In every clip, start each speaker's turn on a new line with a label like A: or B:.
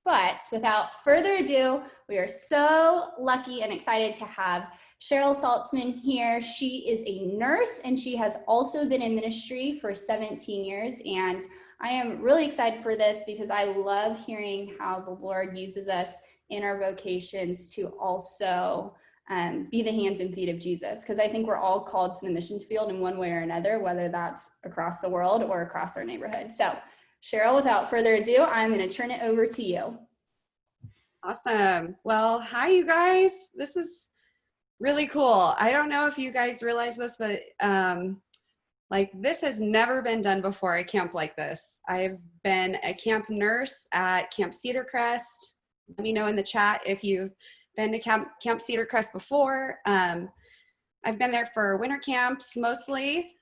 A: But without further ado, we are so lucky and excited to have Cheryl Saltzman here. She is a nurse and she has also been in ministry for 17 years. And I am really excited for this because I love hearing how the Lord uses us in our vocations to also be the hands and feet of Jesus. Because I think we're all called to the mission field in one way or another, whether that's across the world or across our neighborhood. So Cheryl, without further ado, I'm going to turn it over to you.
B: Awesome. Well, hi, you guys. This is really cool. I don't know if you guys realize this, but like this has never been done before, a camp like this. I've been a camp nurse at Camp Cedar Crest. Let me know in the chat if you've been to Camp Cedar Crest before. I've been there for winter camps mostly.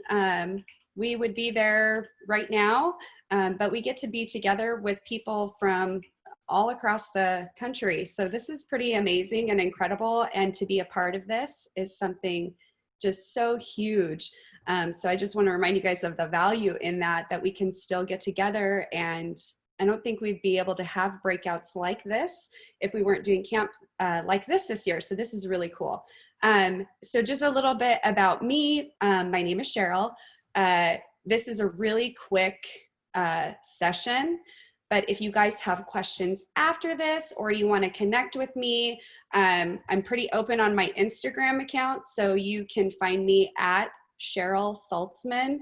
B: We would be there right now, but we get to be together with people from all across the country. So this is pretty amazing and incredible. And to be a part of this is something just so huge. So I just want to remind you guys of the value in that we can still get together. And I don't think we'd be able to have breakouts like this if we weren't doing camp like this year. So this is really cool. So just a little bit about me. My name is Cheryl. This is a really quick session, but if you guys have questions after this or you want to connect with me, I'm pretty open on my Instagram account, so you can find me at Cheryl Saltzman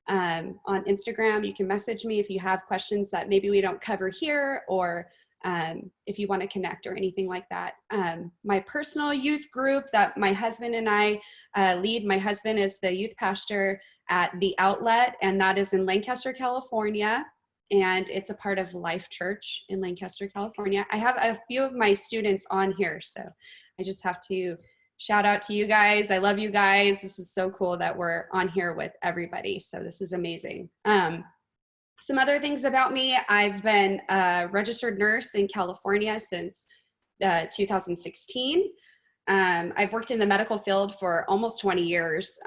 B: on Instagram. You can message me if you have questions that maybe we don't cover here, or if you want to connect or anything like that. My personal youth group that my husband and I lead, my husband is the youth pastor at The Outlet, and that is in Lancaster, California, and it's a part of Life Church in Lancaster, California. I have a few of my students on here, so I just have to shout out to you guys. I love you guys. This is so cool that we're on here with everybody, so this is amazing. Some other things about me: I've been a registered nurse in California since 2016. I've worked in the medical field for almost 20 years,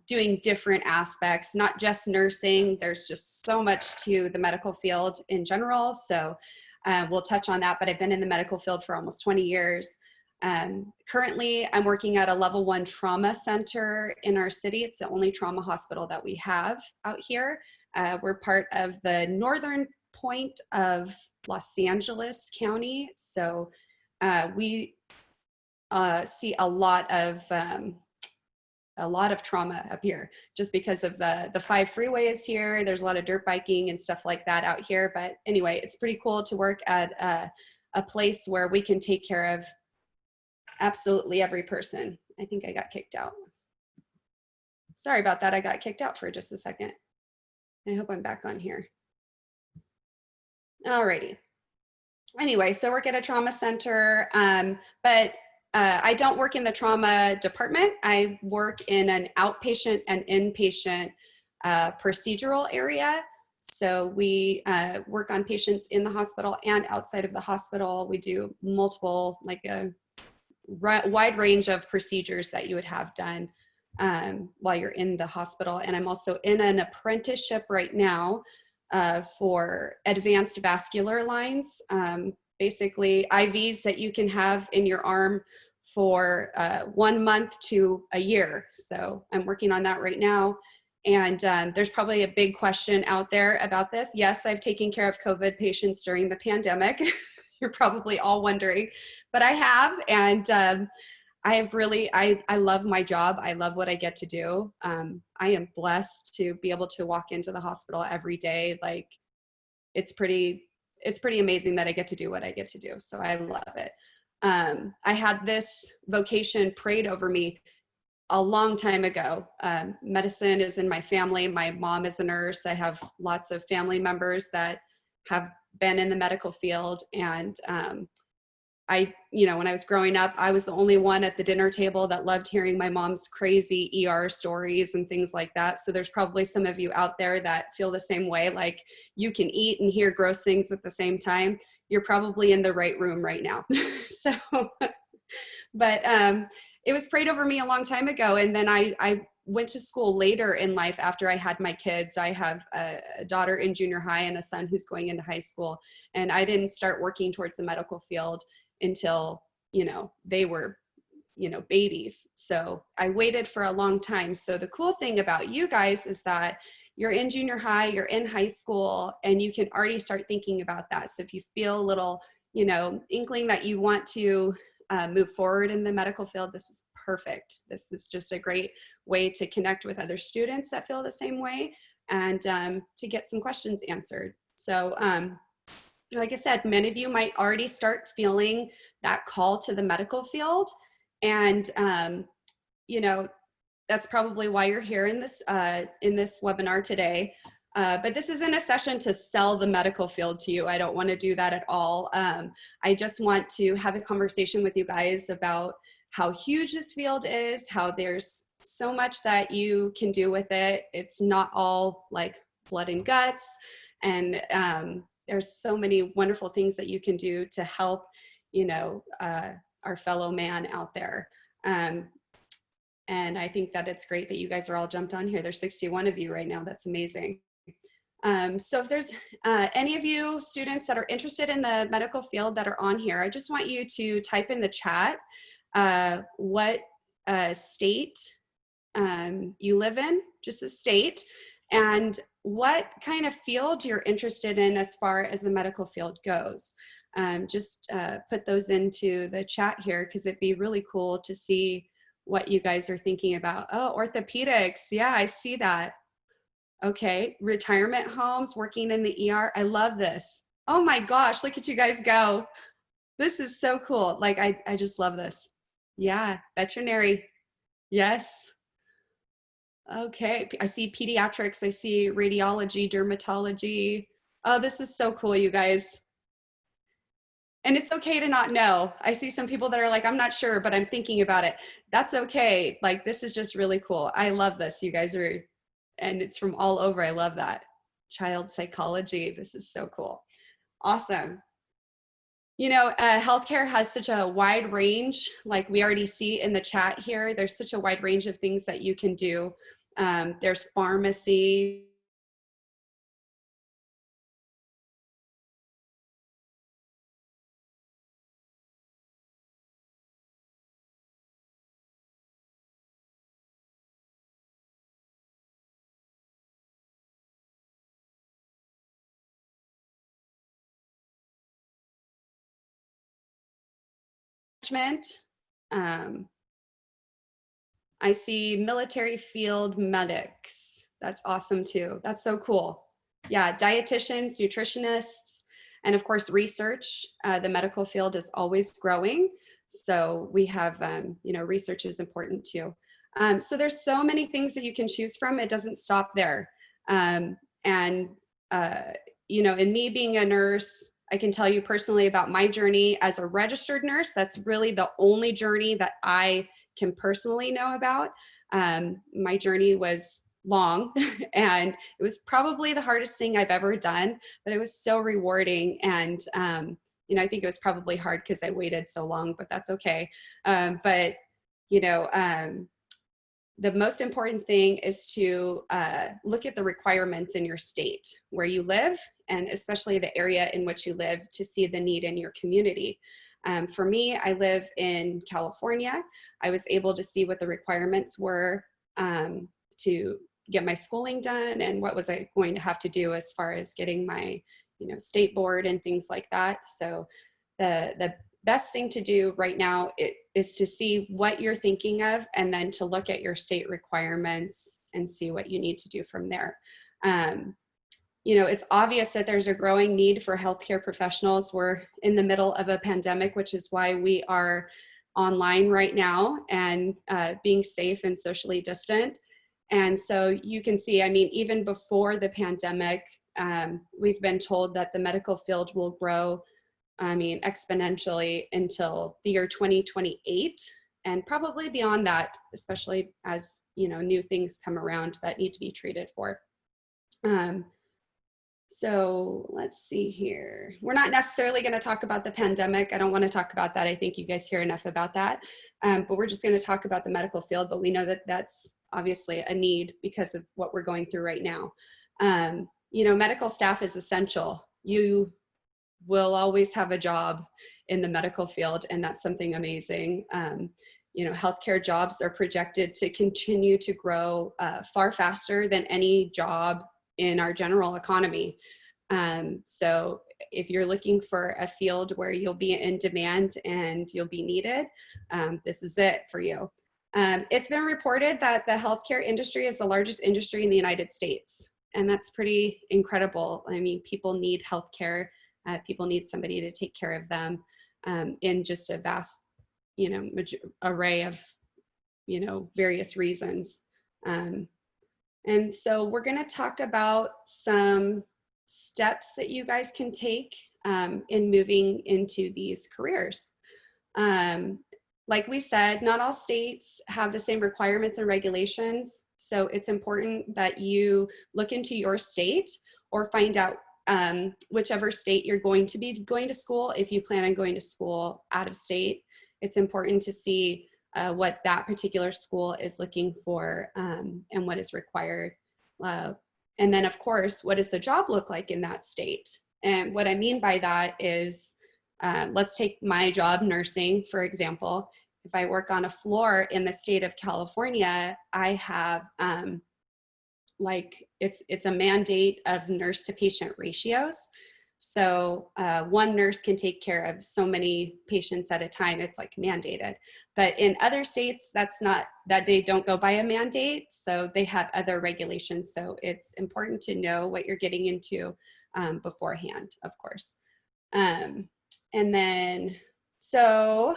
B: doing different aspects, not just nursing. There's just so much to the medical field in general. So we'll touch on that, but I've been in the medical field for almost 20 years. Currently, I'm working at a level 1 trauma center in our city. It's the only trauma hospital that we have out here. We're part of the northern point of Los Angeles County. So we see a lot of trauma up here just because of the 5 freeways here. There's a lot of dirt biking and stuff like that out here. But anyway, it's pretty cool to work at a place where we can take care of absolutely every person. I think I got kicked out. Sorry about that. I got kicked out for just a second. I hope I'm back on here. Alrighty. Anyway, so I work at a trauma center, but I don't work in the trauma department. I work in an outpatient and inpatient procedural area. So we work on patients in the hospital and outside of the hospital. We do multiple, like a wide range of procedures that you would have done while you're in the hospital. And I'm also in an apprenticeship right now for advanced vascular lines, basically IVs that you can have in your arm for 1 month to a year. So I'm working on that right now. And there's probably a big question out there about this. Yes, I've taken care of COVID patients during the pandemic. You're probably all wondering, but I have, and I have really, I love my job. I love what I get to do. I am blessed to be able to walk into the hospital every day. Like it's pretty amazing that I get to do what I get to do. So I love it. I had this vocation prayed over me a long time ago. Medicine is in my family. My mom is a nurse. I have lots of family members that have been in the medical field. And when I was growing up, I was the only one at the dinner table that loved hearing my mom's crazy ER stories and things like that. So there's probably some of you out there that feel the same way, like you can eat and hear gross things at the same time. You're probably in the right room right now. But it was prayed over me a long time ago. And then I went to school later in life after I had my kids. I have a daughter in junior high and a son who's going into high school. And I didn't start working towards the medical field until, they were, babies. So I waited for a long time. So the cool thing about you guys is that you're in junior high, you're in high school, and you can already start thinking about that. So if you feel a little, inkling that you want to move forward in the medical field, this is perfect. This is just a great way to connect with other students that feel the same way and to get some questions answered. So like I said, many of you might already start feeling that call to the medical field. And, that's probably why you're here in this webinar today. But this isn't a session to sell the medical field to you. I don't want to do that at all. I just want to have a conversation with you guys about how huge this field is, how there's so much that you can do with it. It's not all like blood and guts. And there's so many wonderful things that you can do to help, our fellow man out there. And I think that it's great that you guys are all jumped on here. There's 61 of you right now. That's amazing. So if there's any of you students that are interested in the medical field that are on here, I just want you to type in the chat what state you live in, just the state, and what kind of field you're interested in as far as the medical field goes. Just put those into the chat here because it'd be really cool to see what you guys are thinking about. Oh, orthopedics. Yeah, I see that. Okay, retirement homes, working in the ER. I love this. Oh my gosh, look at you guys go. This is so cool. Like, I just love this. Yeah, veterinary. Yes. Okay, I see pediatrics. I see radiology, dermatology. Oh, this is so cool, you guys. And it's okay to not know. I see some people that are like, I'm not sure, but I'm thinking about it. That's okay. Like, this is just really cool. I love this. You guys are, and it's from all over. I love that. Child psychology. This is so cool. Awesome. Healthcare has such a wide range, like we already see in the chat here. There's such a wide range of things that you can do. There's pharmacy. Um, I see military field medics. That's awesome too. That's so cool. Yeah, dietitians, nutritionists, and of course research. The medical field is always growing. So we have, research is important too. So there's so many things that you can choose from. It doesn't stop there. In me being a nurse, I can tell you personally about my journey as a registered nurse. That's really the only journey that I can personally know about. My journey was long and it was probably the hardest thing I've ever done, but it was so rewarding. And, I think it was probably hard because I waited so long, but that's okay. The most important thing is to look at the requirements in your state where you live, and especially the area in which you live, to see the need in your community. For me, I live in California. I was able to see what the requirements were to get my schooling done and what was I going to have to do as far as getting my state board and things like that. So the best thing to do right now is to see what you're thinking of and then to look at your state requirements and see what you need to do from there. It's obvious that there's a growing need for healthcare professionals. We're in the middle of a pandemic, which is why we are online right now and being safe and socially distant. And so you can see, even before the pandemic, we've been told that the medical field will grow exponentially until the year 2028 and probably beyond that, especially as, new things come around that need to be treated for. So let's see here. We're not necessarily going to talk about the pandemic. I don't want to talk about that. I think you guys hear enough about that. But we're just going to talk about the medical field, but we know that that's obviously a need because of what we're going through right now. Medical staff is essential. You will always have a job in the medical field, and that's something amazing. Healthcare jobs are projected to continue to grow far faster than any job in our general economy. So if you're looking for a field where you'll be in demand and you'll be needed, this is it for you. It's been reported that the healthcare industry is the largest industry in the United States, and that's pretty incredible. I mean, people need healthcare. People need somebody to take care of them in just a vast, array of, various reasons. And so we're going to talk about some steps that you guys can take in moving into these careers. Like we said, not all states have the same requirements and regulations. So it's important that you look into your state or find out whichever state you're going to be going to school. If you plan on going to school out of state, it's important to see what that particular school is looking for and what is required. And then, of course, what does the job look like in that state? And what I mean by that is, let's take my job, nursing, for example. If I work on a floor in the state of California, I have it's a mandate of nurse to patient ratios. So one nurse can take care of so many patients at a time. It's like mandated. But in other states, that's not, that they don't go by a mandate. So they have other regulations. So it's important to know what you're getting into beforehand, of course. And then, so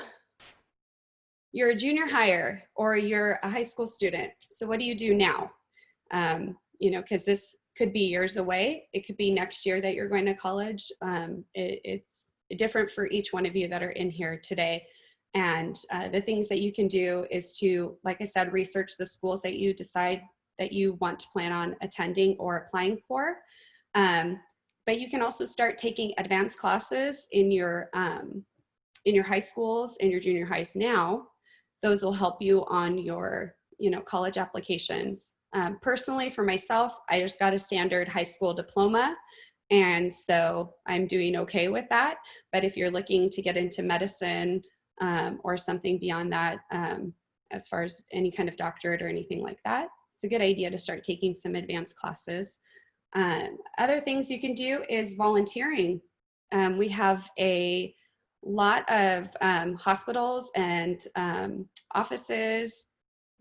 B: you're a junior hire or you're a high school student. So what do you do now? Because this could be years away. It could be next year that you're going to college. It's different for each one of you that are in here today. And the things that you can do is to, like I said, research the schools that you decide that you want to plan on attending or applying for. But you can also start taking advanced classes in your high schools and your junior highs now. Those will help you on your, college applications. Personally, for myself, I just got a standard high school diploma. And so I'm doing okay with that. But if you're looking to get into medicine or something beyond that, as far as any kind of doctorate or anything like that, it's a good idea to start taking some advanced classes. Other things you can do is volunteering. We have a lot of hospitals and offices,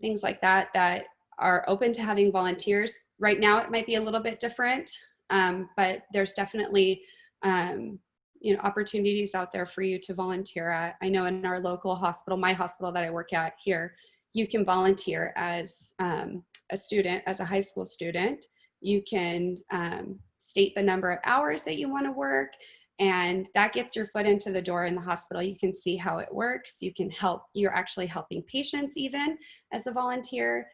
B: things like that, that are open to having volunteers. Right now, it might be a little bit different, but there's definitely, opportunities out there for you to volunteer at. I know in our local hospital, my hospital that I work at here, you can volunteer as a student, as a high school student. You can state the number of hours that you want to work, and that gets your foot into the door in the hospital. You can see how it works. You can help, you're actually helping patients even as a volunteer.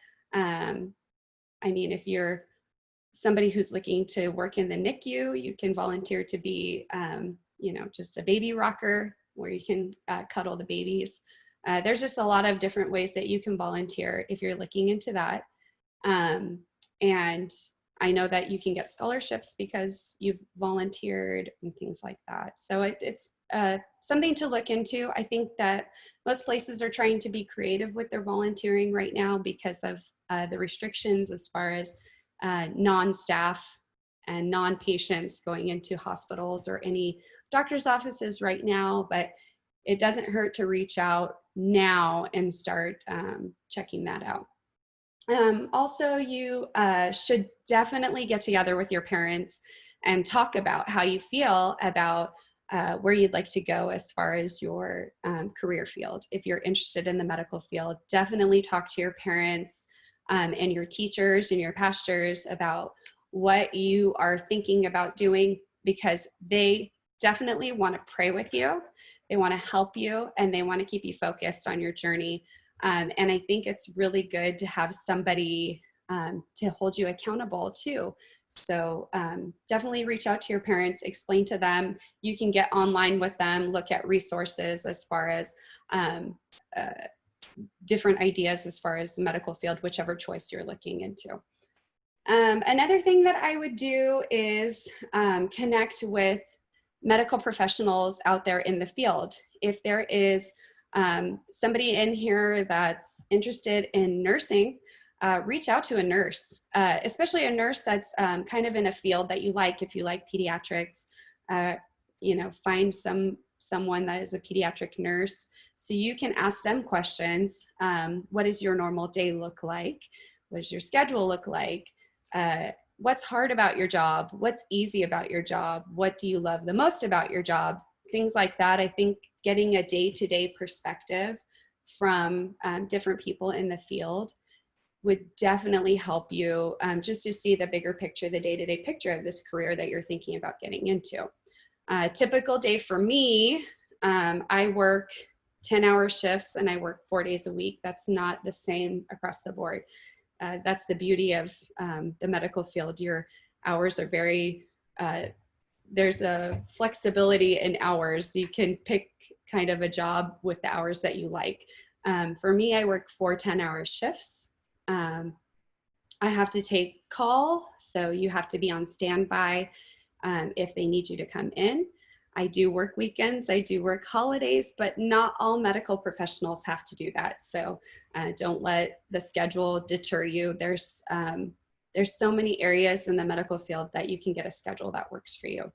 B: If you're somebody who's looking to work in the NICU, you can volunteer to be, just a baby rocker where you can cuddle the babies. There's just a lot of different ways that you can volunteer if you're looking into that. And I know that you can get scholarships because you've volunteered and things like that. So it's something to look into. I think that most places are trying to be creative with their volunteering right now because of the restrictions as far as non-staff and non-patients going into hospitals or any doctor's offices right now. But it doesn't hurt to reach out now and start checking that out. Also, you should definitely get together with your parents and talk about how you feel about where you'd like to go as far as your career field. If you're interested in the medical field, definitely talk to your parents and your teachers and your pastors about what you are thinking about doing, because they definitely want to pray with you. They want to help you, and they want to keep you focused on your journey. And I think it's really good to have somebody to hold you accountable too. So definitely reach out to your parents, explain to them. You can get online with them, look at resources as far as different ideas as far as the medical field, whichever choice you're looking into. Another thing that I would do is connect with medical professionals out there in the field. If there is somebody in here that's interested in nursing, reach out to a nurse, especially a nurse that's kind of in a field that you like. If you like pediatrics, find someone that is a pediatric nurse so you can ask them questions. What does your normal day look like? What does your schedule look like? What's hard about your job? What's easy about your job? What do you love the most about your job? Things like that. I think getting a day-to-day perspective from different people in the field would definitely help you just to see the bigger picture, the day-to-day picture of this career that you're thinking about getting into. Typical day for me, I work 10-hour shifts and I work 4 days a week. That's not the same across the board. That's the beauty of the medical field. Your hours are very, there's a flexibility in hours. You can pick kind of a job with the hours that you like. For me, I work 4 10-hour shifts. I have to take call, so you have to be on standby if they need you to come in. I do work weekends, I do work holidays, but not all medical professionals have to do that. So don't let the schedule deter you. There's so many areas in the medical field that you can get a schedule that works for you.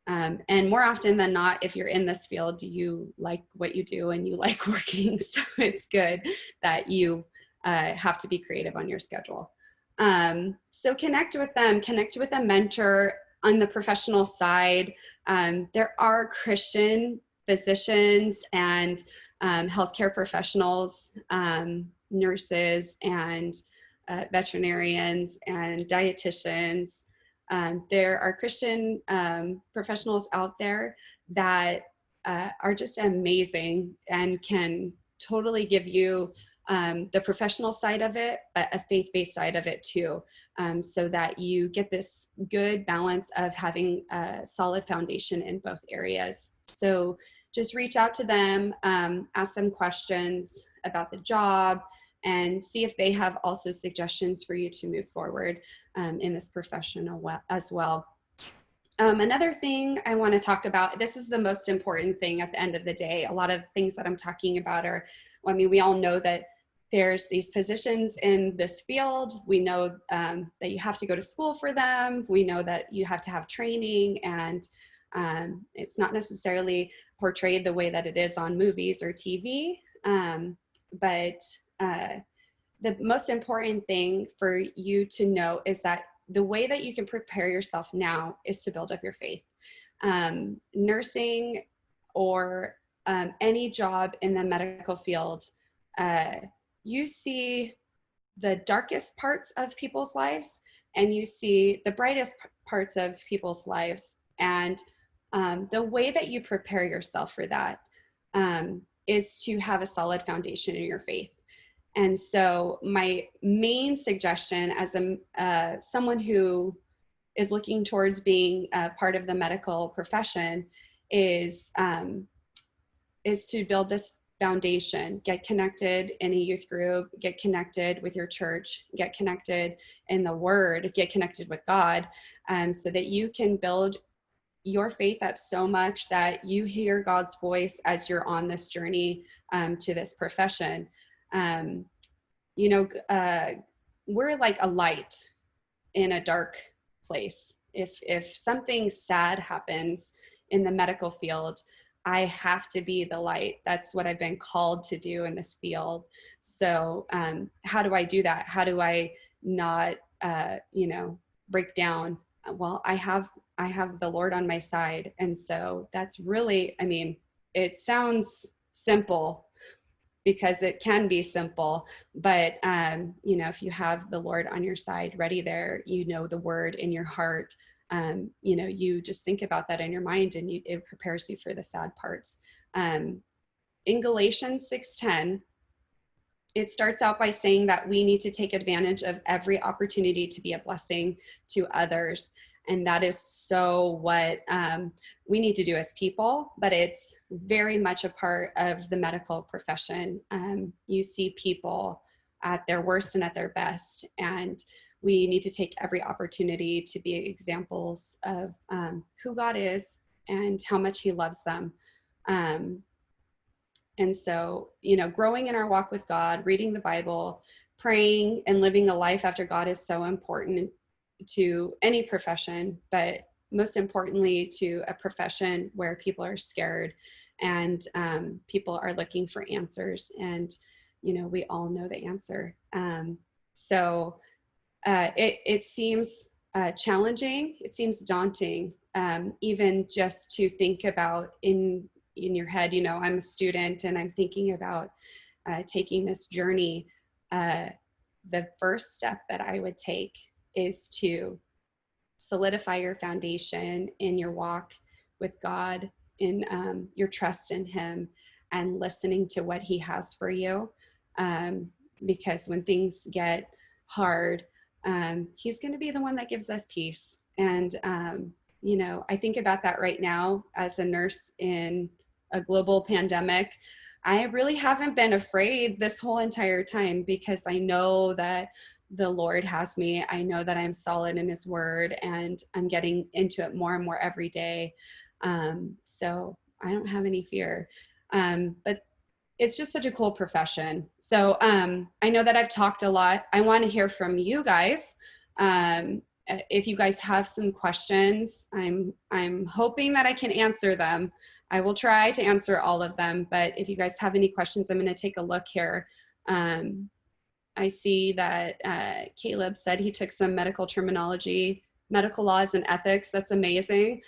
B: And more often than not, if you're in this field, you like what you do and you like working. So it's good that you have to be creative on your schedule. So connect with them, connect with a mentor on the professional side. There are Christian physicians and healthcare professionals, nurses and veterinarians and dietitians. There are Christian professionals out there that are just amazing and can totally give you the professional side of it, but a faith-based side of it too, so that you get this good balance of having a solid foundation in both areas. So just reach out to them, ask them questions about the job, and see if they have also suggestions for you to move forward in this profession as well. Another thing I want to talk about, this is the most important thing at the end of the day. A lot of things that I'm talking about are, I mean, we all know that there's these positions in this field. We know that you have to go to school for them. We know that you have to have training, and it's not necessarily portrayed the way that it is on movies or TV. But the most important thing for you to know is that the way that you can prepare yourself now is to build up your faith. Nursing or any job in the medical field, you see the darkest parts of people's lives and you see the brightest parts of people's lives. And the way that you prepare yourself for that is to have a solid foundation in your faith. And so my main suggestion as someone who is looking towards being a part of the medical profession is to build this foundation. Get connected in a youth group, get connected with your church, get connected in the Word, get connected with God, so that you can build your faith up so much that you hear God's voice as you're on this journey to this profession. We're like a light in a dark place. If something sad happens in the medical field, I have to be the light. That's what I've been called to do in this field. So how do I do that? How do I not, break down? Well, I have the Lord on my side. And so that's really, I mean, it sounds simple because it can be simple, but if you have the Lord on your side, ready there, the Word in your heart, you just think about that in your mind, and it prepares you for the sad parts. In Galatians 6:10, it starts out by saying that we need to take advantage of every opportunity to be a blessing to others. And that is so what we need to do as people, but it's very much a part of the medical profession. You see people at their worst and at their best, and we need to take every opportunity to be examples of who God is and how much he loves them. And so, growing in our walk with God, reading the Bible, praying, and living a life after God is so important to any profession, but most importantly to a profession where people are scared and people are looking for answers. And, we all know the answer. So it seems challenging. It seems daunting, even just to think about in your head. I'm a student and I'm thinking about taking this journey. The first step that I would take is to solidify your foundation in your walk with God, in your trust in him, and listening to what he has for you. Because when things get hard, he's going to be the one that gives us peace. And, I think about that right now as a nurse in a global pandemic. I really haven't been afraid this whole entire time because I know that the Lord has me. I know that I'm solid in his word and I'm getting into it more and more every day. So I don't have any fear. But it's just such a cool profession. So I know that I've talked a lot. I want to hear from you guys. If you guys have some questions, I'm hoping that I can answer them. I will try to answer all of them, but if you guys have any questions, I'm going to take a look here. I see that Caleb said he took some medical terminology, medical laws and ethics. That's amazing.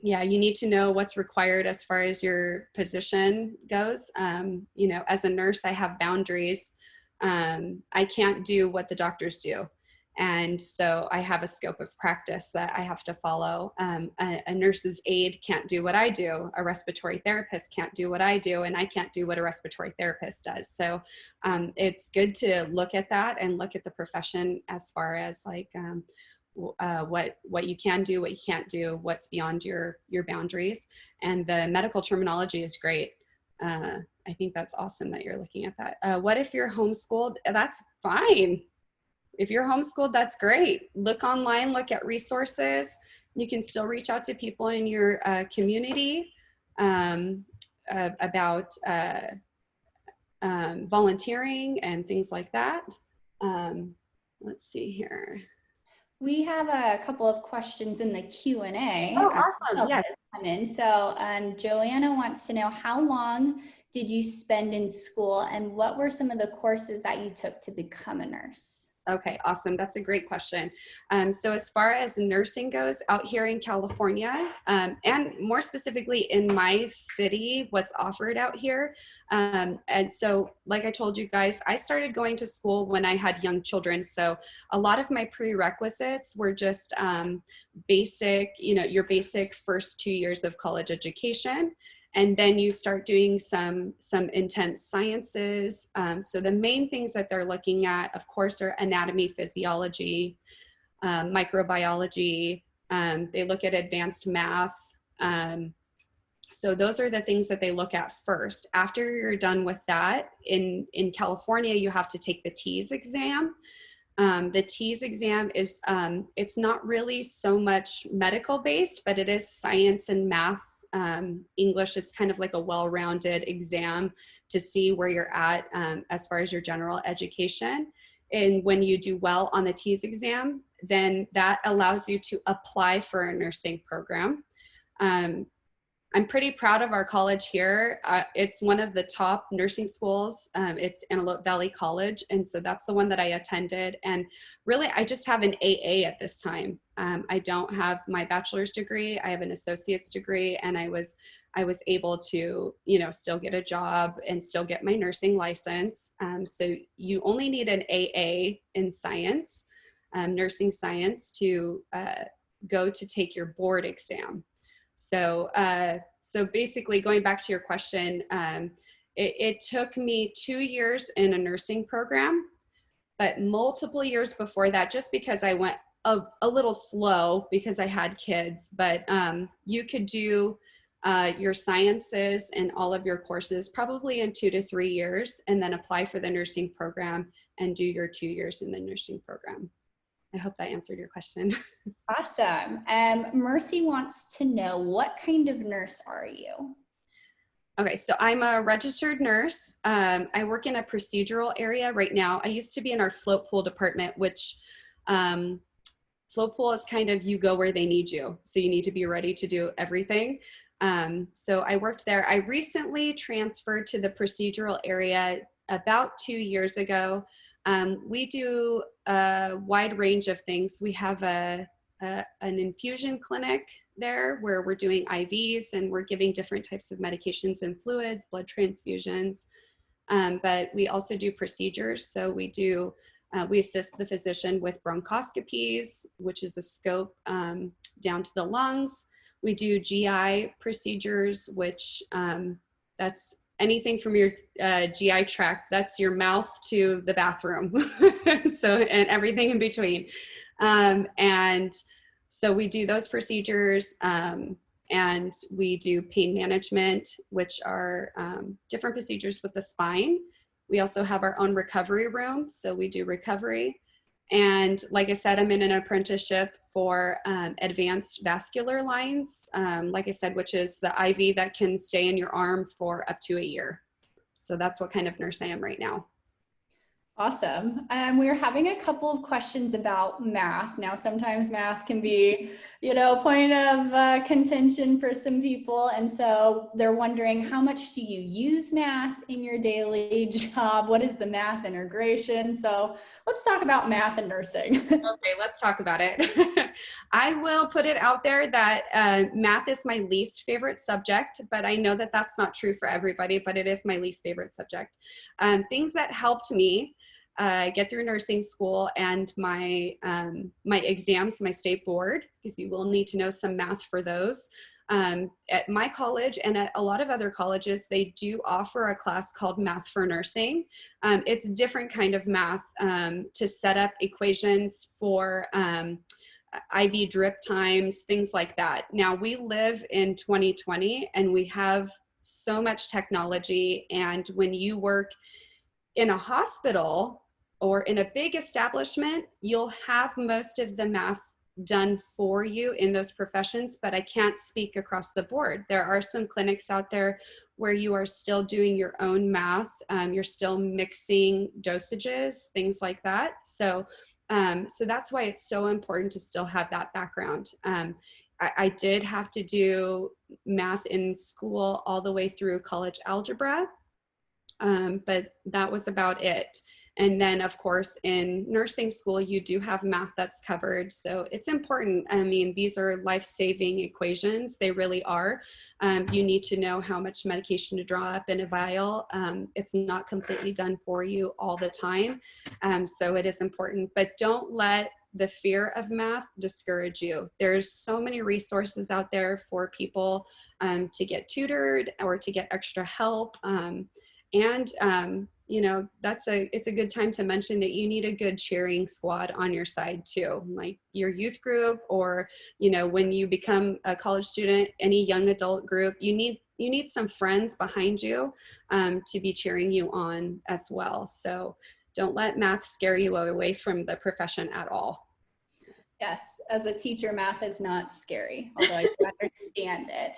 B: Yeah, you need to know what's required as far as your position goes. As a nurse, I have boundaries. I can't do what the doctors do. And so I have a scope of practice that I have to follow. A nurse's aide can't do what I do. A respiratory therapist can't do what I do, and I can't do what a respiratory therapist does. So it's good to look at that and look at the profession as far as like what you can do, what you can't do, what's beyond your boundaries. And the medical terminology is great. I think that's awesome that you're looking at that. What if you're homeschooled? That's fine. If you're homeschooled, that's great. Look online, look at resources. You can still reach out to people in your community about volunteering and things like that. Let's see here.
A: We have a couple of questions in the Q&A.
B: Oh, awesome. Yes.
A: Come in. So Joanna wants to know, how long did you spend in school and what were some of the courses that you took to become a nurse?
B: Okay, awesome. That's a great question. So as far as nursing goes out here in California, and more specifically in my city, what's offered out here. And so like I told you guys, I started going to school when I had young children. So a lot of my prerequisites were just basic, your basic first 2 years of college education. And then you start doing some intense sciences. So the main things that they're looking at, of course, are anatomy, physiology, microbiology. They look at advanced math. So those are the things that they look at first. After you're done with that, in California, you have to take the TEAS exam. The TEAS exam is, it's not really so much medical based, but it is science and math. English, it's kind of like a well-rounded exam to see where you're at as far as your general education. And when you do well on the TEAS exam, then that allows you to apply for a nursing program. I'm pretty proud of our college here. It's one of the top nursing schools. It's Antelope Valley College. And so that's the one that I attended. And really, I just have an AA at this time. I don't have my bachelor's degree. I have an associate's degree. And I was able to, still get a job and still get my nursing license. So you only need an AA in science, nursing science, to go to take your board exam. So basically, going back to your question, it took me 2 years in a nursing program, but multiple years before that, just because I went a little slow because I had kids, but you could do your sciences and all of your courses probably in 2 to 3 years, and then apply for the nursing program and do your 2 years in the nursing program. I hope that answered your question.
A: Awesome. Mercy wants to know, what kind of nurse are you?
B: Okay, so I'm a registered nurse. I work in a procedural area right now. I used to be in our float pool department, which float pool is kind of, you go where they need you. So you need to be ready to do everything. So I worked there. I recently transferred to the procedural area about 2 years ago. We do a wide range of things. We have an infusion clinic there where we're doing IVs and we're giving different types of medications and fluids, blood transfusions. But we also do procedures. So we assist the physician with bronchoscopies, which is a scope down to the lungs. We do GI procedures, which that's anything from your GI tract. That's your mouth to the bathroom. So, and everything in between. And so we do those procedures, and we do pain management, which are different procedures with the spine. We also have our own recovery room, so we do recovery. And like I said, I'm in an apprenticeship for advanced vascular lines, like I said, which is the IV that can stay in your arm for up to a year. So that's what kind of nurse I am right now.
A: Awesome. We were having a couple of questions about math. Now, sometimes math can be, a point of contention for some people. And so they're wondering, how much do you use math in your daily job? What is the math integration? So let's talk about math and nursing.
B: Okay, let's talk about it. I will put it out there that math is my least favorite subject, but I know that that's not true for everybody, but it is my least favorite subject. Things that helped me get through nursing school and my exams, my state board, because you will need to know some math for those. At my college and at a lot of other colleges, they do offer a class called Math for Nursing. It's a different kind of math to set up equations for IV drip times, things like that. Now, we live in 2020 and we have so much technology, and when you work in a hospital or in a big establishment, you'll have most of the math done for you in those professions, but I can't speak across the board. There are some clinics out there where you are still doing your own math. You're still mixing dosages, things like that. So that's why it's so important to still have that background. I did have to do math in school all the way through college algebra, but that was about it. And then, of course, in nursing school, you do have math that's covered. So it's important. I mean, these are life-saving equations. They really are. You need to know how much medication to draw up in a vial. It's not completely done for you all the time. So it is important. But don't let the fear of math discourage you. There's so many resources out there for people to get tutored or to get extra help. It's a good time to mention that you need a good cheering squad on your side too, like your youth group, or, when you become a college student, any young adult group, you need some friends behind you to be cheering you on as well. So don't let math scare you away from the profession at all.
A: Yes, as a teacher, math is not scary, although I do understand it.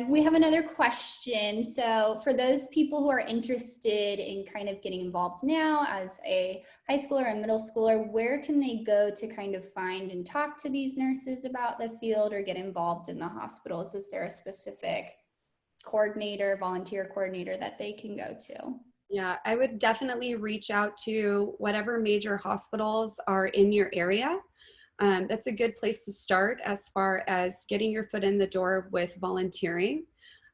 A: We have another question. So for those people who are interested in kind of getting involved now as a high schooler and middle schooler, where can they go to kind of find and talk to these nurses about the field or get involved in the hospitals? Is there a specific volunteer coordinator that they can go to?
B: Yeah, I would definitely reach out to whatever major hospitals are in your area. That's a good place to start as far as getting your foot in the door with volunteering.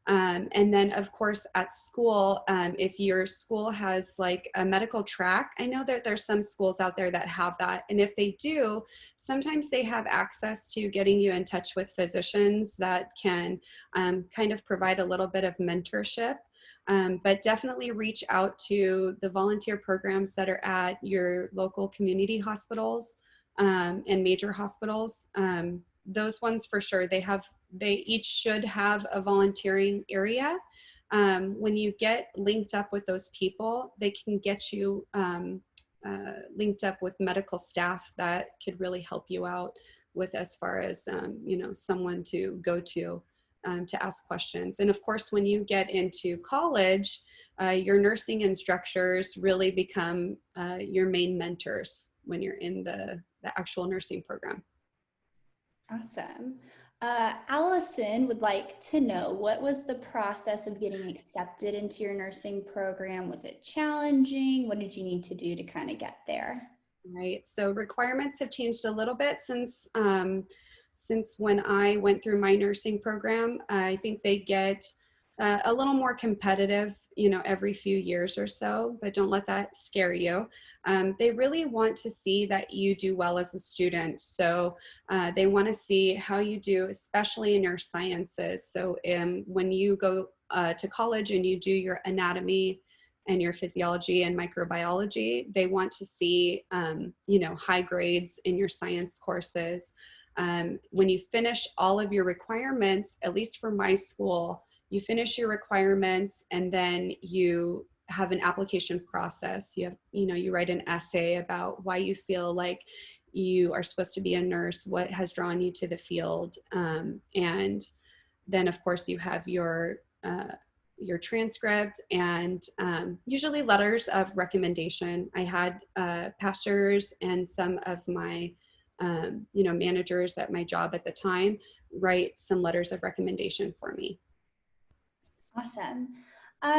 B: And then, of course, at school, if your school has like a medical track, I know that there's some schools out there that have that. And if they do, sometimes they have access to getting you in touch with physicians that can kind of provide a little bit of mentorship. But definitely reach out to the volunteer programs that are at your local community hospitals. and major hospitals. Those ones for sure, they each should have a volunteering area. When you get linked up with those people, they can get you linked up with medical staff that could really help you out with as far as someone to go to ask questions. And of course, when you get into college, your nursing instructors really become your main mentors when you're in the actual nursing program.
A: Awesome. Allison would like to know, what was the process of getting accepted into your nursing program? Was it challenging? What did you need to do to kind of get there?
B: Right. So requirements have changed a little bit since when I went through my nursing program. I think they get a little more competitive, every few years or so, but don't let that scare you. They really want to see that you do well as a student. So they want to see how you do, especially in your sciences. So when you go to college and you do your anatomy and your physiology and microbiology, they want to see, high grades in your science courses. When you finish all of your requirements, at least for my school, you finish your requirements and then you have an application process. You write an essay about why you feel like you are supposed to be a nurse, what has drawn you to the field. And then of course you have your transcript and usually letters of recommendation. I had pastors and some of my managers at my job at the time write some letters of recommendation for me.
A: Awesome.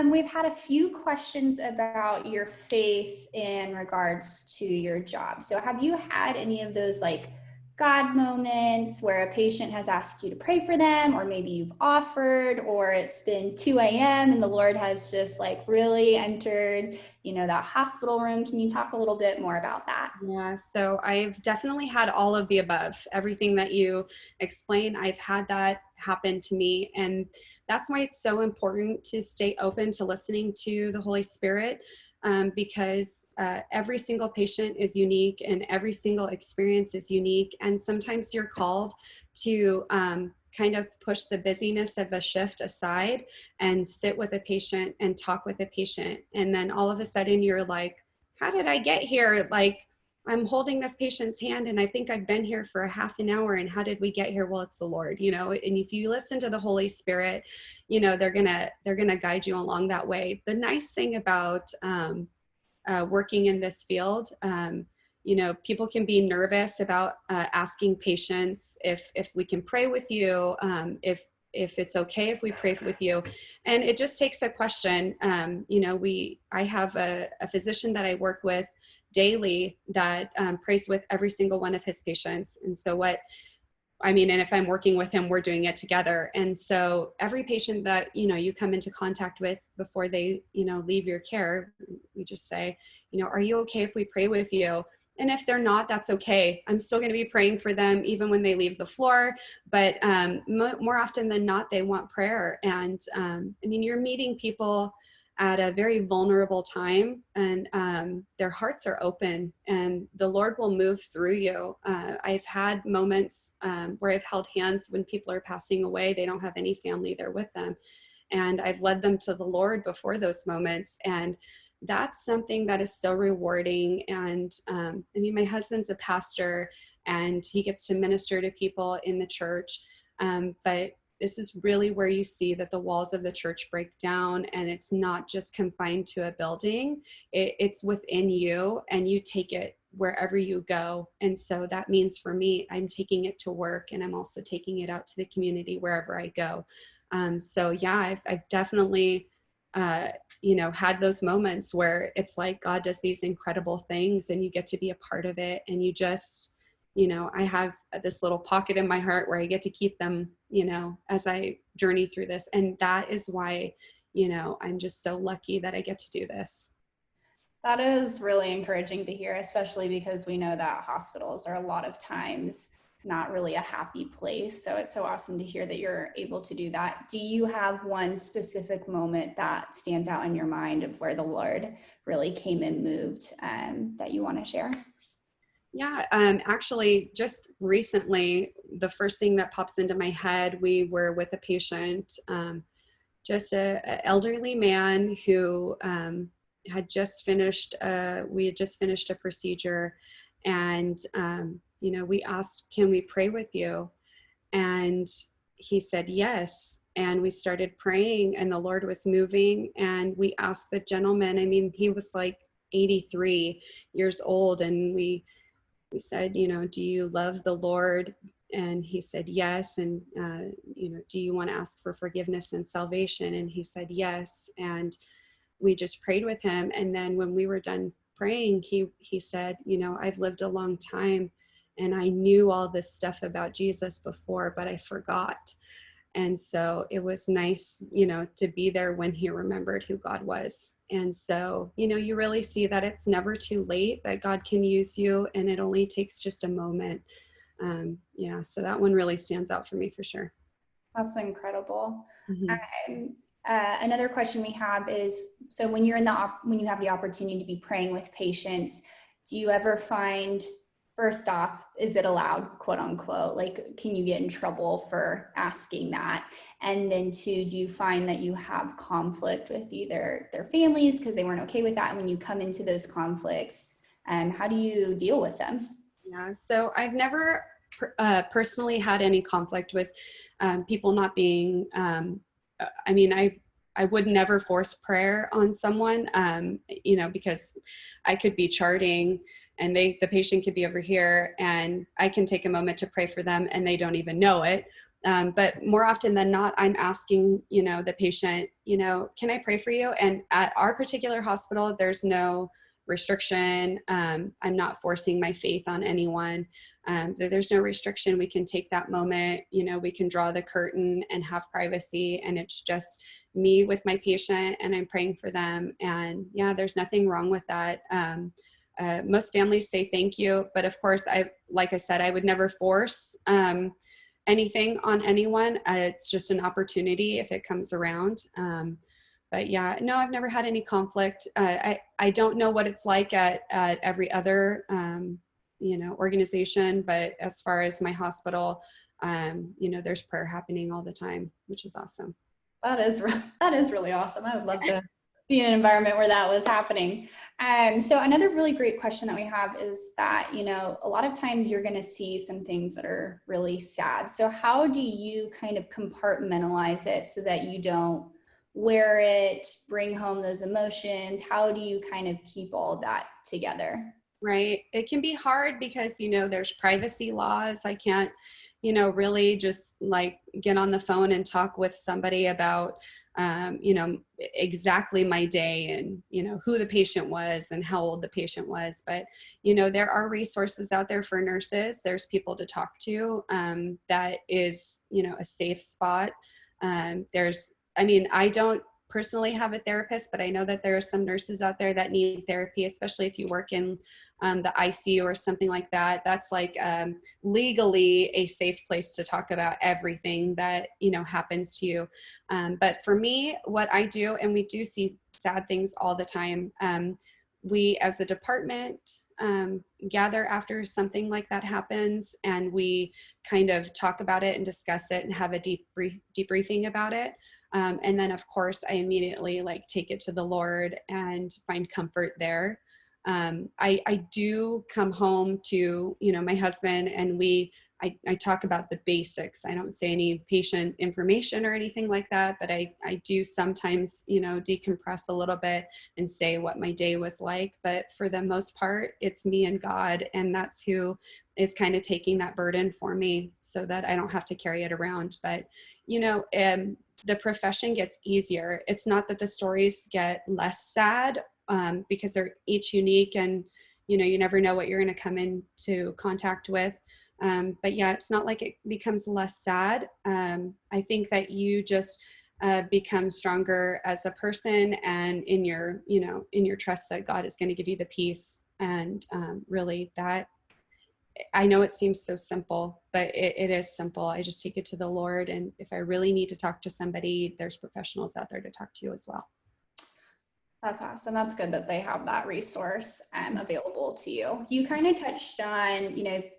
A: We've had a few questions about your faith in regards to your job. So have you had any of those like God moments where a patient has asked you to pray for them, or maybe you've offered, or it's been 2 a.m. and the Lord has just like really entered, that hospital room? Can you talk a little bit more about that?
B: Yeah, so I've definitely had all of the above. Everything that you explained, I've had that happen to me. And that's why it's so important to stay open to listening to the Holy Spirit, because every single patient is unique and every single experience is unique. And sometimes you're called to kind of push the busyness of a shift aside and sit with a patient and talk with a patient. And then all of a sudden you're like, how did I get here? Like, I'm holding this patient's hand and I think I've been here for a half an hour, and how did we get here? Well, it's the Lord, and if you listen to the Holy Spirit, they're gonna guide you along that way. The nice thing about working in this field, people can be nervous about asking patients if we can pray with you, if it's okay if we pray with you. And it just takes a question. I have a physician that I work with daily that prays with every single one of his patients. And so and if I'm working with him, we're doing it together. And so every patient that, you come into contact with before they, leave your care, we just say, are you okay if we pray with you? And if they're not, that's okay. I'm still going to be praying for them even when they leave the floor. But more often than not, they want prayer. And you're meeting people at a very vulnerable time, and their hearts are open and the Lord will move through you. I've had moments where I've held hands when people are passing away. They don't have any family there with them. And I've led them to the Lord before those moments. And that's something that is so rewarding. And my husband's a pastor and he gets to minister to people in the church. But this is really where you see that the walls of the church break down, and it's not just confined to a building. It's within you, and you take it wherever you go. And so that means for me, I'm taking it to work, and I'm also taking it out to the community wherever I go. So yeah, I've definitely, had those moments where it's like God does these incredible things and you get to be a part of it. And you just, I have this little pocket in my heart where I get to keep them, as I journey through this. And that is why, I'm just so lucky that I get to do this.
A: That is really encouraging to hear, especially because we know that hospitals are a lot of times not really a happy place. So it's so awesome to hear that you're able to do that. Do you have one specific moment that stands out in your mind of where the Lord really came and moved that you want to share?
B: Yeah, actually, just recently, the first thing that pops into my head, we were with a patient, just a elderly man who had just finished. We had just finished a procedure, and we asked, "Can we pray with you?" And he said yes. And we started praying, and the Lord was moving. And we asked the gentleman. I mean, he was like 83 years old, and we said, do you love the Lord? And he said, yes. And, do you want to ask for forgiveness and salvation? And he said, yes. And we just prayed with him. And then when we were done praying, he said, I've lived a long time and I knew all this stuff about Jesus before, but I forgot. And so it was nice, to be there when he remembered who God was. And so, you really see that it's never too late, that God can use you, and it only takes just a moment. So that one really stands out for me for sure.
A: That's incredible.
B: Mm-hmm.
A: Another question we have is, so when you're when you have the opportunity to be praying with patients, do you ever find, first off, is it allowed, quote unquote? Like, can you get in trouble for asking that? And then two, do you find that you have conflict with either their families because they weren't okay with that? And when you come into those conflicts, how do you deal with them?
B: Yeah, so I've never personally had any conflict with people not being, I would never force prayer on someone, because I could be charting and the patient could be over here and I can take a moment to pray for them and they don't even know it. But more often than not, I'm asking, the patient, can I pray for you? And at our particular hospital, there's no restriction. I'm not forcing my faith on anyone. There's no restriction. We can take that moment, we can draw the curtain and have privacy, and it's just me with my patient and I'm praying for them. And yeah, there's nothing wrong with that. Most families say thank you, but of course, like I said, I would never force anything on anyone. It's just an opportunity if it comes around. But yeah, no, I've never had any conflict. I don't know what it's like at every other, organization, but as far as my hospital, there's prayer happening all the time, which is awesome.
A: That is really awesome. I would love to be in an environment where that was happening. So another really great question that we have is that, a lot of times you're going to see some things that are really sad. So how do you kind of compartmentalize it so that you don't wear it, bring home those emotions? How do you kind of keep all of that together?
B: Right. It can be hard because, there's privacy laws. I can't, really just like get on the phone and talk with somebody about, exactly my day and, who the patient was and how old the patient was. But, there are resources out there for nurses. There's people to talk to, that is, a safe spot. I don't personally have a therapist, but I know that there are some nurses out there that need therapy, especially if you work in the ICU or something like that. That's like legally a safe place to talk about everything that, happens to you. But for me, what I do, and we do see sad things all the time, we as a department gather after something like that happens, and we kind of talk about it and discuss it and have a debriefing about it. And then of course I immediately take it to the Lord and find comfort there. I do come home to, my husband, and I talk about the basics. I don't say any patient information or anything like that, but I do sometimes, decompress a little bit and say what my day was like. But for the most part, it's me and God, and that's who is kind of taking that burden for me so that I don't have to carry it around. But, the profession gets easier. It's not that the stories get less sad, because they're each unique, and, you never know what you're going to come into contact with. But yeah, it's not like it becomes less sad. I think that you just become stronger as a person, and in your trust that God is going to give you the peace. And really, that, I know it seems so simple, but it is simple. I just take it to the Lord. And if I really need to talk to somebody, there's professionals out there to talk to you as well.
A: That's awesome. That's good that they have that resource available to you. You kind of touched on,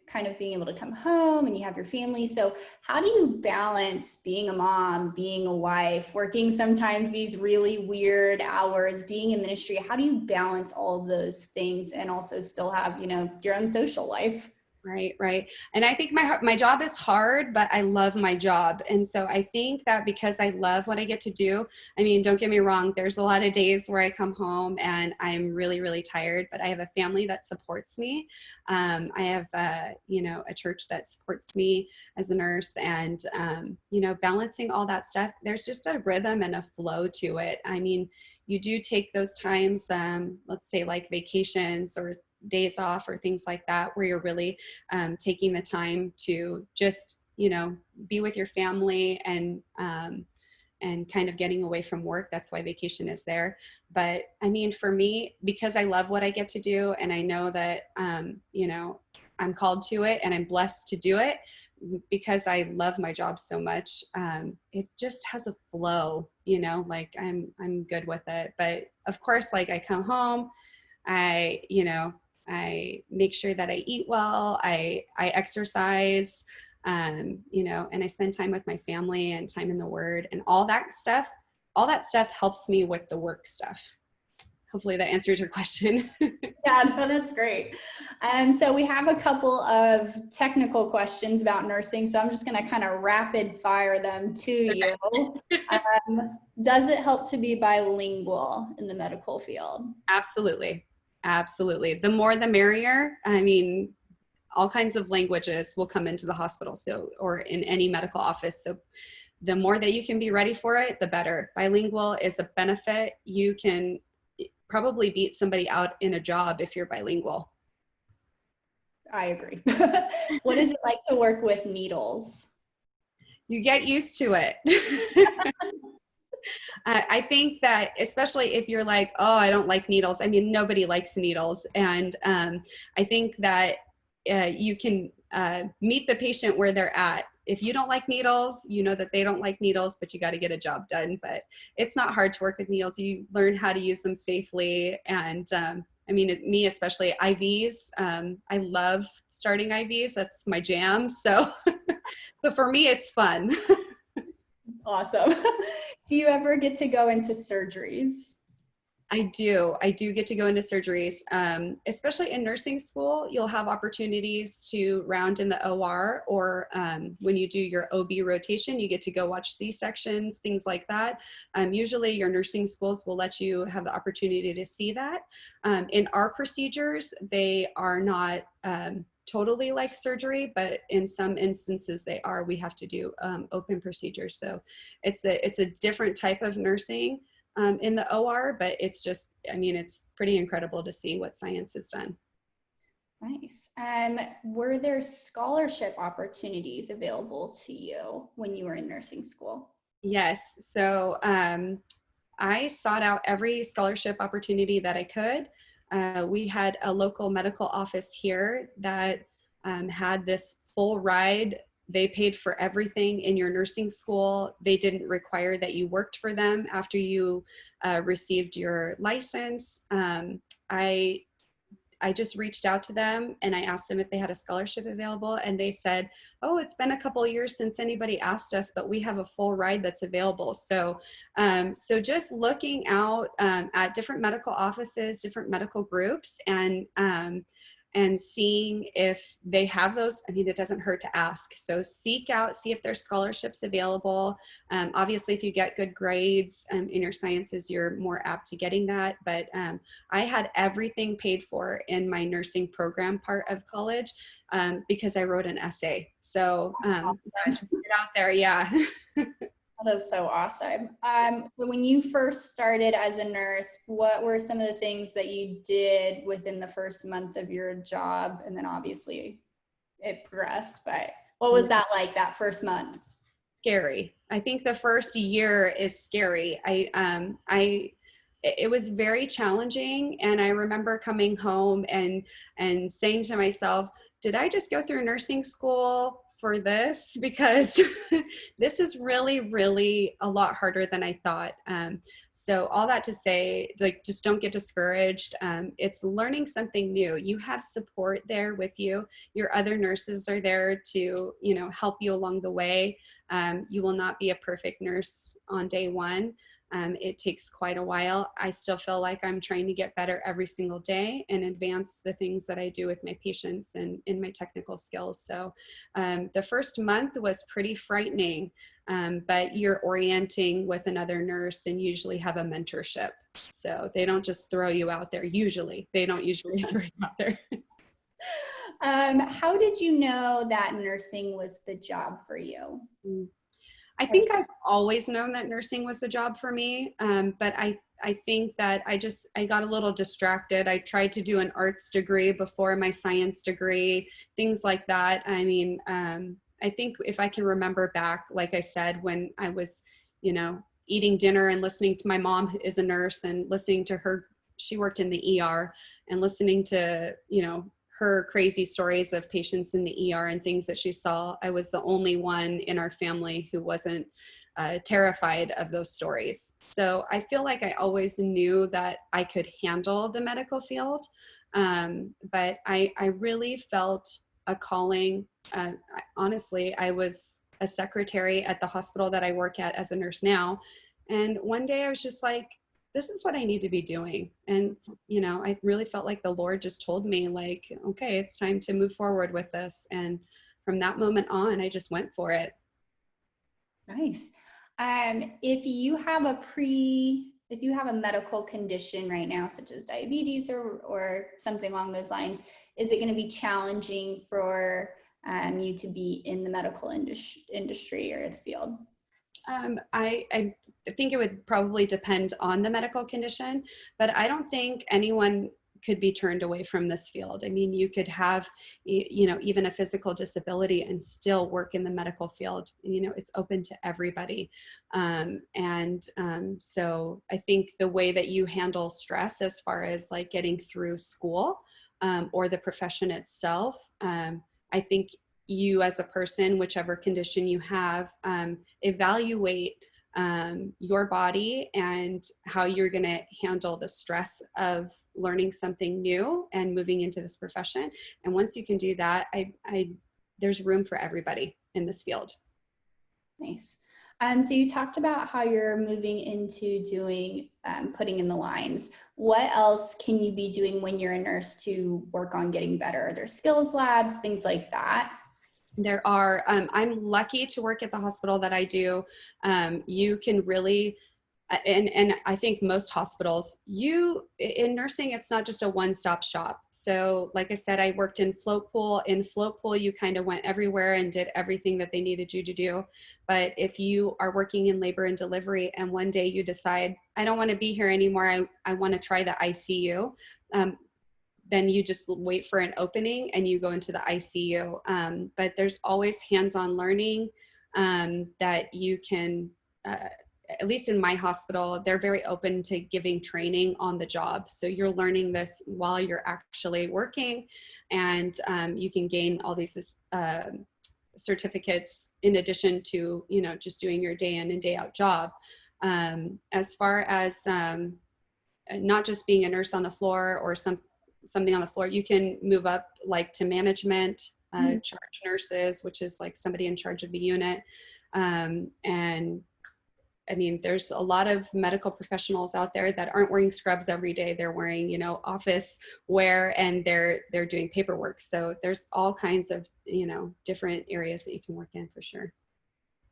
A: kind of being able to come home and you have your family. So how do you balance being a mom, being a wife, working sometimes these really weird hours, being in ministry? How do you balance all of those things and also still have, your own social life?
B: Right, right. And I think my job is hard, but I love my job. And so I think that because I love what I get to do, I mean, don't get me wrong, there's a lot of days where I come home and I'm really, really tired, but I have a family that supports me. I have, a church that supports me as a nurse, and, balancing all that stuff, there's just a rhythm and a flow to it. I mean, you do take those times, let's say like vacations or days off or things like that, where you're really taking the time to just, be with your family and kind of getting away from work. That's why vacation is there. But I mean, for me, because I love what I get to do, and I know that, I'm called to it and I'm blessed to do it because I love my job so much. It just has a flow, like I'm good with it. But of course, like I come home, I make sure that I eat well, I exercise, and I spend time with my family and time in the Word, and all that stuff. All that stuff helps me with the work stuff. Hopefully that answers your question.
A: Yeah, no, that's great. So we have a couple of technical questions about nursing. So I'm just going to kind of rapid fire them to you. Does it help to be bilingual in the medical field?
B: Absolutely. Absolutely. The more the merrier. I mean, all kinds of languages will come into the hospital, or in any medical office. So the more that you can be ready for it, the better. Bilingual is a benefit. You can probably beat somebody out in a job if you're bilingual.
A: I agree. What is it like to work with needles?
B: You get used to it. I think that especially if you're like, oh, I don't like needles. I mean, nobody likes needles. And I think that you can meet the patient where they're at. If you don't like needles, you know that they don't like needles, but you got to get a job done. But it's not hard to work with needles. You learn how to use them safely. And I mean, me especially, IVs. I love starting IVs. That's my jam. So, so for me, it's fun.
A: Awesome. Do you ever get to go into surgeries?
B: I do. I do get to go into surgeries, especially in nursing school. You'll have opportunities to round in the OR, or when you do your OB rotation, you get to go watch C-sections, things like that. Usually your nursing schools will let you have the opportunity to see that. In our procedures, they are not totally like surgery, but in some instances they are. We have to do open procedures. So it's a different type of nursing in the OR, but it's just, I mean, it's pretty incredible to see what science has done.
A: Nice. Were there scholarship opportunities available to you when you were in nursing school?
B: Yes. So I sought out every scholarship opportunity that I could. We had a local medical office here that had this full ride. They paid for everything in your nursing school. They didn't require that you worked for them after you received your license. I just reached out to them and I asked them if they had a scholarship available, and they said, oh, it's been a couple of years since anybody asked us, but we have a full ride that's available. So just looking out at different medical offices, different medical groups, and seeing if they have those. I mean, it doesn't hurt to ask. So seek out, see if there's scholarships available. Obviously, if you get good grades in your sciences, you're more apt to getting that. But I had everything paid for in my nursing program part of college because I wrote an essay. So just get out there, yeah.
A: That is so awesome. So when you first started as a nurse, what were some of the things that you did within the first month of your job? And then obviously it progressed, but what was that like, that first month?
B: Scary. I think the first year is scary. It was very challenging. And I remember coming home and saying to myself, did I just go through nursing school for this because this is really, really a lot harder than I thought. So all that to say, like, just don't get discouraged. It's learning something new. You have support there with you. Your other nurses are there to, you know, help you along the way. You will not be a perfect nurse on day one. It takes quite a while. I still feel like I'm trying to get better every single day and advance the things that I do with my patients and in my technical skills. So the first month was pretty frightening, but you're orienting with another nurse and usually have a mentorship. So they don't just throw you out there. They don't usually throw you out there.
A: How did you know that nursing was the job for you?
B: I think I've always known that nursing was the job for me, but I think that I got a little distracted. I tried to do an arts degree before my science degree, things like that. I mean, I think if I can remember back, like I said, when I was, you know, eating dinner and listening to my mom is a nurse and listening to her, she worked in the ER, and listening to, you know, her crazy stories of patients in the ER and things that she saw. I was the only one in our family who wasn't terrified of those stories. So I feel like I always knew that I could handle the medical field, but I really felt a calling. Honestly, I was a secretary at the hospital that I work at as a nurse now. And one day I was just like, this is what I need to be doing. And, you know, I really felt like the Lord just told me, like, okay, it's time to move forward with this. And from that moment on, I just went for it.
A: Nice. If you have a medical condition right now, such as diabetes or something along those lines, is it going to be challenging for you to be in the medical industry or the field?
B: I think it would probably depend on the medical condition, but I don't think anyone could be turned away from this field. I mean, you could have, you know, even a physical disability and still work in the medical field. You know, it's open to everybody. So I think the way that you handle stress as far as like getting through school or the profession itself, I think you as a person, whichever condition you have, evaluate your body and how you're going to handle the stress of learning something new and moving into this profession. And once you can do that, there's room for everybody in this field.
A: Nice. So you talked about how you're moving into doing putting in the lines. What else can you be doing when you're a nurse to work on getting better? Are there skills labs, things like that?
B: There are, I'm lucky to work at the hospital that I do. You can really, and I think most hospitals, in nursing, it's not just a one-stop shop. So like I said, I worked in float pool. In float pool, you kind of went everywhere and did everything that they needed you to do. But if you are working in labor and delivery and one day you decide, I don't want to be here anymore, I want to try the ICU, then you just wait for an opening and you go into the ICU. But there's always hands-on learning that you can, at least in my hospital, they're very open to giving training on the job. So you're learning this while you're actually working, and you can gain all these certificates in addition to, you know, just doing your day in and day out job. As far as not just being a nurse on the floor or something on the floor, you can move up like to management, charge nurses, which is like somebody in charge of the unit. And I mean, there's a lot of medical professionals out there that aren't wearing scrubs every day. They're wearing, you know, office wear, and they're doing paperwork. So there's all kinds of, you know, different areas that you can work in for sure.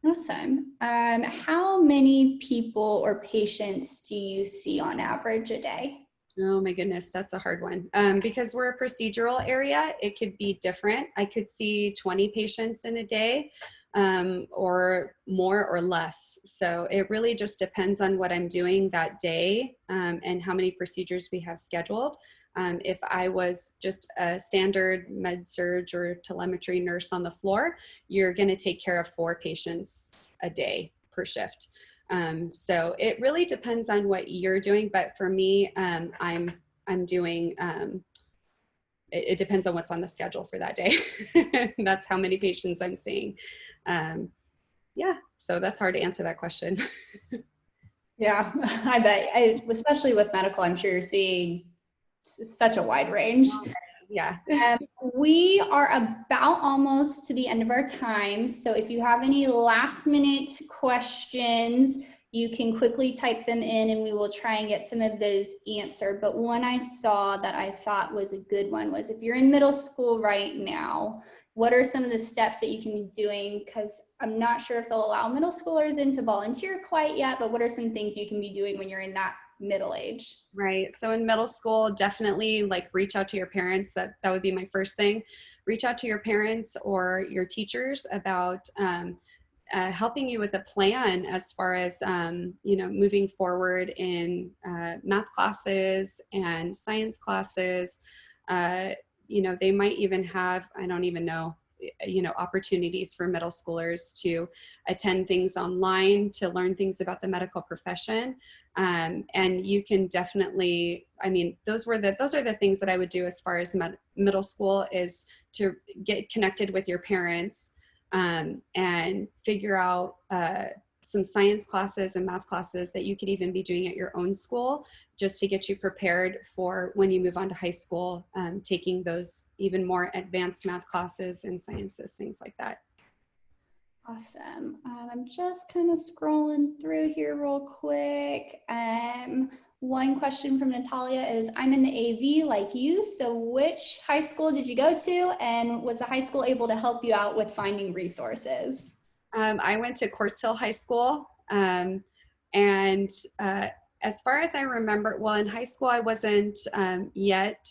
A: Awesome. How many people or patients do you see on average a day?
B: Oh my goodness, that's a hard one. Because we're a procedural area, it could be different. I could see 20 patients in a day, or more or less. So it really just depends on what I'm doing that day, and how many procedures we have scheduled. If I was just a standard med surg or telemetry nurse on the floor, you're going to take care of 4 patients a day per shift. So it really depends on what you're doing. But for me, I'm doing it depends on what's on the schedule for that day. That's how many patients I'm seeing. Yeah, so that's hard to answer that question.
A: Yeah, I bet. Especially with medical, I'm sure you're seeing such a wide range.
B: Yeah.
A: Um, we are about almost to the end of our time. So if you have any last minute questions, you can quickly type them in and we will try and get some of those answered. But one I saw that I thought was a good one was, if you're in middle school right now, what are some of the steps that you can be doing? Because I'm not sure if they'll allow middle schoolers in to volunteer quite yet, but what are some things you can be doing when you're in that middle age?
B: Right. So in middle school, definitely like reach out to your parents. That would be my first thing. Reach out to your parents or your teachers about helping you with a plan as far as moving forward in math classes and science classes. They might even have, I don't even know, opportunities for middle schoolers to attend things online to learn things about the medical profession. And you can definitely, I mean, those are the things that I would do as far as middle school, is to get connected with your parents and figure out some science classes and math classes that you could even be doing at your own school, just to get you prepared for when you move on to high school, taking those even more advanced math classes and sciences, things like that.
A: Awesome. I'm just kind of scrolling through here real quick. One question from Natalia is, I'm in the AV like you, so which high school did you go to, and was the high school able to help you out with finding resources?
B: I went to Quartz Hill High School, and as far as I remember, well, in high school I wasn't yet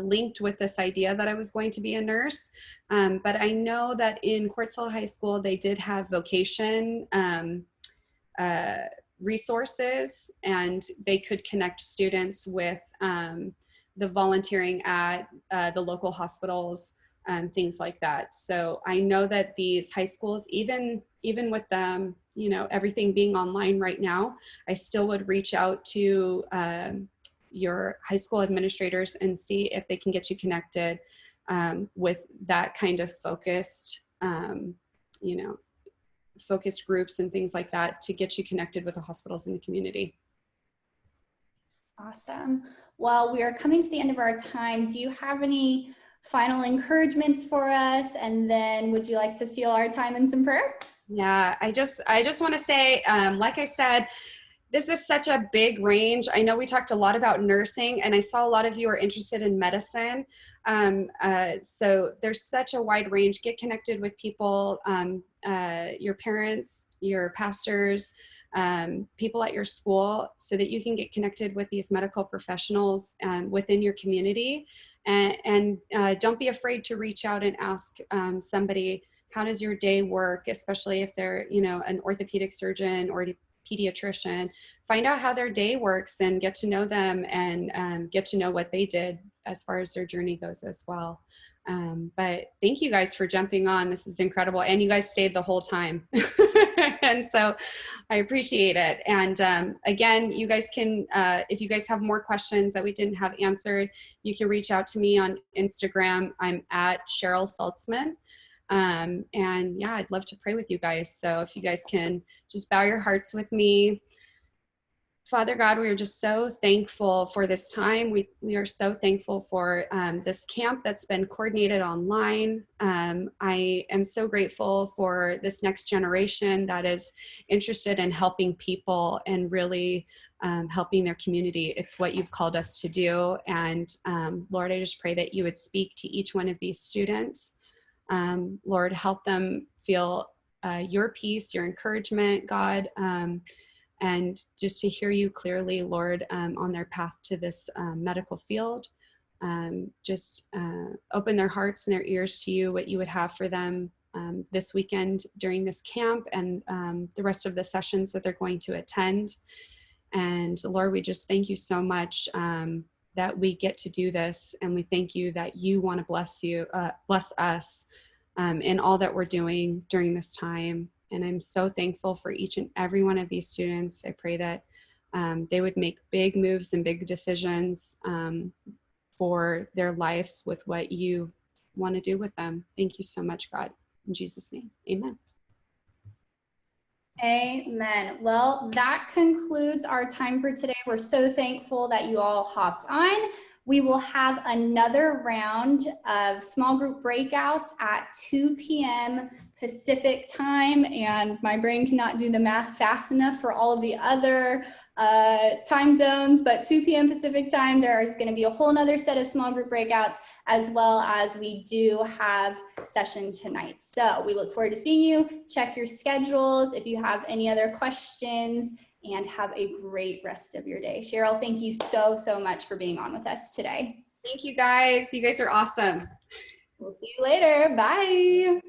B: linked with this idea that I was going to be a nurse, but I know that in Quartz Hill High School they did have vocation resources, and they could connect students with the volunteering at the local hospitals, things like that. So I know that these high schools, even with them, everything being online right now, I still would reach out to your high school administrators and see if they can get you connected with that kind of focused, focused groups and things like that, to get you connected with the hospitals in the community.
A: Awesome. Well, we are coming to the end of our time. Do you have any final encouragements for us? And then would you like to seal our time in some prayer?
B: Yeah, I just want to say, like I said, this is such a big range. I know we talked a lot about nursing, and I saw a lot of you are interested in medicine. So there's such a wide range. Get connected with people, your parents, your pastors, people at your school, so that you can get connected with these medical professionals within your community. And don't be afraid to reach out and ask somebody, how does your day work, especially if they're, an orthopedic surgeon or a pediatrician. Find out how their day works and get to know them, and get to know what they did as far as their journey goes as well. But thank you guys for jumping on. This is incredible. And you guys stayed the whole time. And so I appreciate it. And again, you guys can, if you guys have more questions that we didn't have answered, you can reach out to me on Instagram. I'm at Cheryl Saltzman. And yeah, I'd love to pray with you guys. So if you guys can just bow your hearts with me. Father God, we are just so thankful for this time. We are so thankful for this camp that's been coordinated online. I am so grateful for this next generation that is interested in helping people and really helping their community. It's what you've called us to do. And Lord, I just pray that you would speak to each one of these students. Lord, help them feel your peace, your encouragement, God, and just to hear you clearly, Lord, on their path to this medical field. Just open their hearts and their ears to you, what you would have for them this weekend during this camp, and the rest of the sessions that they're going to attend. And Lord, we just thank you so much that we get to do this, and we thank you that you want to bless us in all that we're doing during this time. And I'm so thankful for each and every one of these students. I pray that they would make big moves and big decisions for their lives with what you want to do with them. Thank you so much, God. In Jesus' name, amen.
A: Amen. Well, that concludes our time for today. We're so thankful that you all hopped on. We will have another round of small group breakouts at 2 p.m. Pacific time, and my brain cannot do the math fast enough for all of the other time zones, but 2 p.m. Pacific time, there is going to be a whole nother set of small group breakouts, as well as we do have session tonight. So we look forward to seeing you. Check your schedules if you have any other questions, and have a great rest of your day. Cheryl, thank you so, so much for being on with us today.
B: Thank you guys. You guys are awesome.
A: We'll see you later. Bye.